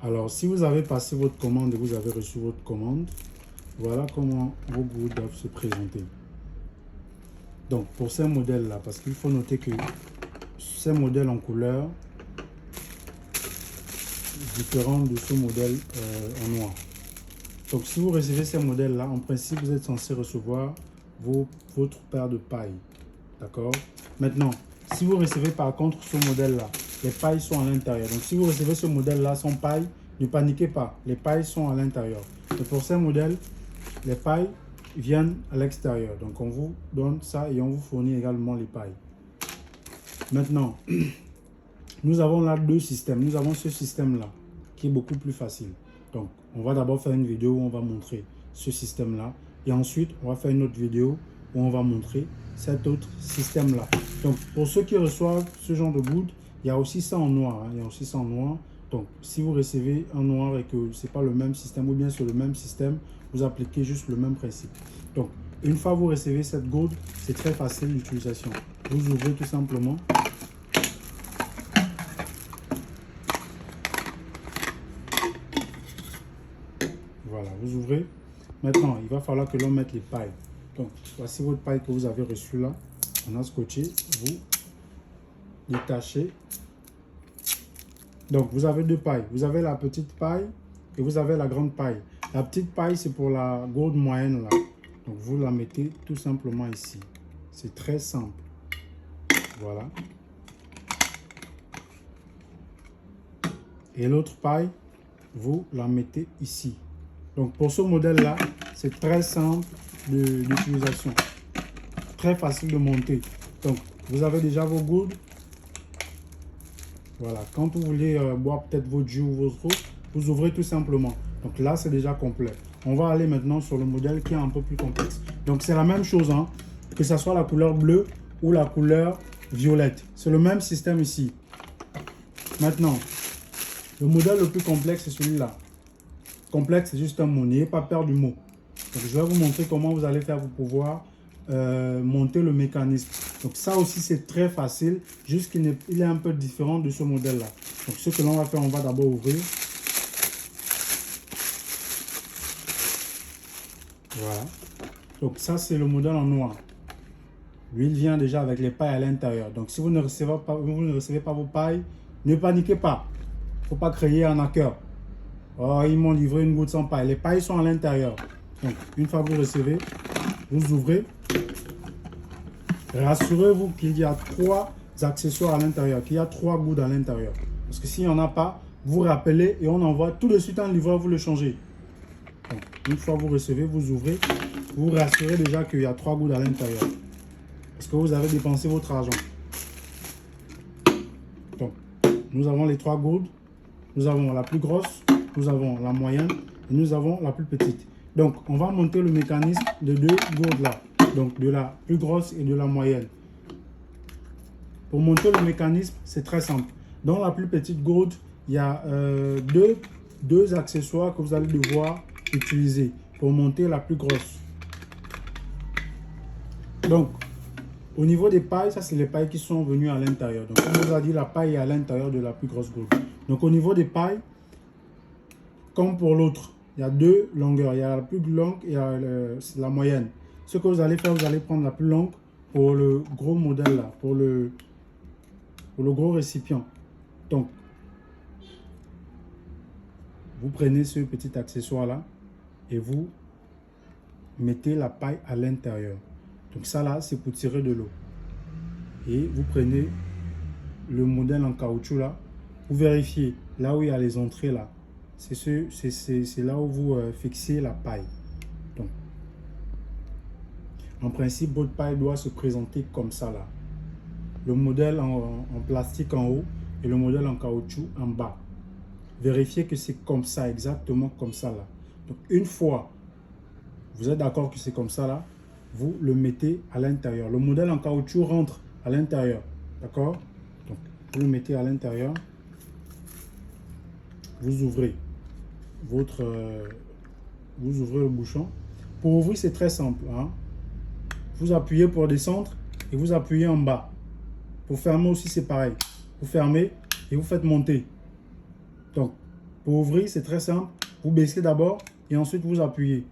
Alors, si vous avez passé votre commande et vous avez reçu votre commande, voilà comment vos gouttes doivent se présenter. Donc, pour ces modèles-là, parce qu'il faut noter que ces modèles en couleur différents de ce modèle en noir. Donc, si vous recevez ces modèles-là, en principe, vous êtes censé recevoir votre paire de pailles. D'accord? Maintenant, si vous recevez par contre ce modèle-là, les pailles sont à l'intérieur. Donc, si vous recevez ce modèle-là sans paille, ne paniquez pas. Les pailles sont à l'intérieur. Et pour ces modèles, les pailles viennent à l'extérieur. Donc, on vous donne ça et on vous fournit également les pailles. Maintenant, nous avons là deux systèmes. Nous avons ce système-là qui est beaucoup plus facile. Donc, on va d'abord faire une vidéo où on va montrer ce système-là. Et ensuite, on va faire une autre vidéo où on va montrer cet autre système-là. Donc, pour ceux qui reçoivent ce genre de gouttes, il y a aussi ça en noir. Il y a aussi ça en noir. Donc, si vous recevez en noir et que ce n'est pas le même système ou bien sur le même système, vous appliquez juste le même principe. Donc, une fois que vous recevez cette gourde, c'est très facile d'utilisation. Vous ouvrez tout simplement. Voilà, vous ouvrez. Maintenant, il va falloir que l'on mette les pailles. Donc, voici votre paille que vous avez reçue là. On a scotché. Vous détachez. Donc, vous avez deux pailles. Vous avez la petite paille et vous avez la grande paille. La petite paille, c'est pour la gourde moyenne là. Donc, vous la mettez tout simplement ici. C'est très simple. Voilà. Et l'autre paille, vous la mettez ici. Donc, pour ce modèle-là, c'est très simple d'utilisation. Très facile de monter. Donc, vous avez déjà vos gourdes. Voilà. Quand vous voulez boire peut-être votre jus ou votre eau, vous ouvrez tout simplement. Donc là, c'est déjà complet. On va aller maintenant sur le modèle qui est un peu plus complexe. Donc, c'est la même chose, hein, que ce soit la couleur bleue ou la couleur violette. C'est le même système ici. Maintenant, le modèle le plus complexe, c'est celui-là. Complexe, c'est juste un mot. N'ayez pas peur du mot. Donc, je vais vous montrer comment vous allez faire pour pouvoir monter le mécanisme. Donc, ça aussi, c'est très facile. Juste qu'il est un peu différent de ce modèle-là. Donc, ce que l'on va faire, on va d'abord ouvrir. Voilà. Donc, ça, c'est le modèle en noir. Lui, il vient déjà avec les pailles à l'intérieur. Donc, si vous ne recevez pas vos pailles, ne paniquez pas. Il ne faut pas crier en cœur. Oh, ils m'ont livré une goutte sans paille. Les pailles sont à l'intérieur. Donc, une fois que vous recevez, vous ouvrez. Rassurez-vous qu'il y a 3 accessoires à l'intérieur, qu'il y a 3 gouttes à l'intérieur. Parce que s'il n'y en a pas, vous rappelez et on envoie tout de suite un livreur vous le changer. Donc, une fois que vous recevez, vous ouvrez. Vous rassurez déjà qu'il y a 3 gouttes à l'intérieur. Parce que vous avez dépensé votre argent. Donc, nous avons les 3 gouttes. Nous avons la plus grosse, nous avons la moyenne et nous avons la plus petite. Donc, on va monter le mécanisme de 2 gourdes là. Donc, de la plus grosse et de la moyenne. Pour monter le mécanisme, c'est très simple. Dans la plus petite gourde, il y a deux accessoires que vous allez devoir utiliser pour monter la plus grosse. Donc, au niveau des pailles, ça c'est les pailles qui sont venues à l'intérieur. Donc, comme on vous a dit, la paille est à l'intérieur de la plus grosse gourde. Donc, au niveau des pailles, comme pour l'autre, il y a 2 longueurs. Il y a la plus longue et la moyenne. Ce que vous allez faire, vous allez prendre la plus longue pour le gros modèle là, pour le gros récipient. Donc, vous prenez ce petit accessoire là et vous mettez la paille à l'intérieur. Donc ça là, c'est pour tirer de l'eau. Et vous prenez le modèle en caoutchouc là, vous vérifiez là où il y a les entrées là. C'est là où vous fixez la paille. Donc, en principe, votre paille doit se présenter comme ça là. Le modèle en plastique en haut et le modèle en caoutchouc en bas. Vérifiez que c'est comme ça, exactement comme ça là. Donc, une fois, vous êtes d'accord que c'est comme ça là, vous le mettez à l'intérieur. Le modèle en caoutchouc rentre à l'intérieur. D'accord? Donc, vous le mettez à l'intérieur. Vous ouvrez vous ouvrez le bouchon. Pour ouvrir, c'est très simple. Hein? Vous appuyez pour descendre et vous appuyez en bas. Pour fermer aussi, c'est pareil. Vous fermez et vous faites monter. Donc, Pour ouvrir, c'est très simple. Vous baissez d'abord et ensuite vous appuyez.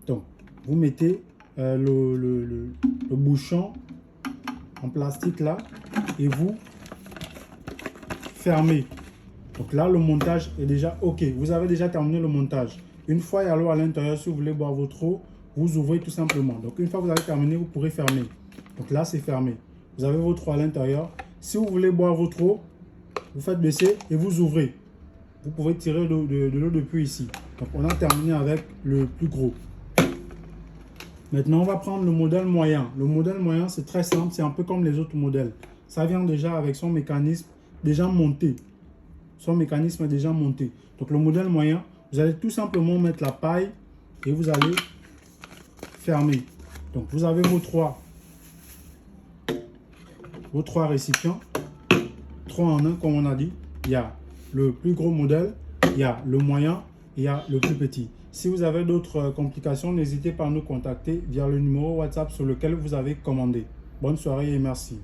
Donc, vous mettez le bouchon en plastique là et vous fermez. Donc là, le montage est déjà OK. Vous avez déjà terminé le montage. Une fois il y a l'eau à l'intérieur, si vous voulez boire votre eau, vous ouvrez tout simplement. Donc une fois que vous avez terminé, vous pourrez fermer. Donc là, c'est fermé. Vous avez votre eau à l'intérieur. Si vous voulez boire votre eau, vous faites baisser et vous ouvrez. Vous pouvez tirer de l'eau depuis ici. Donc on a terminé avec le plus gros. Maintenant, on va prendre le modèle moyen. Le modèle moyen, c'est très simple. C'est un peu comme les autres modèles. Ça vient déjà avec son mécanisme déjà monté. Son mécanisme est déjà monté. Donc le modèle moyen, vous allez tout simplement mettre la paille et vous allez fermer. Donc vous avez vos trois récipients. 3 en 1 comme on a dit. Il y a le plus gros modèle, il y a le moyen, il y a le plus petit. Si vous avez d'autres complications, n'hésitez pas à nous contacter via le numéro WhatsApp sur lequel vous avez commandé. Bonne soirée et merci.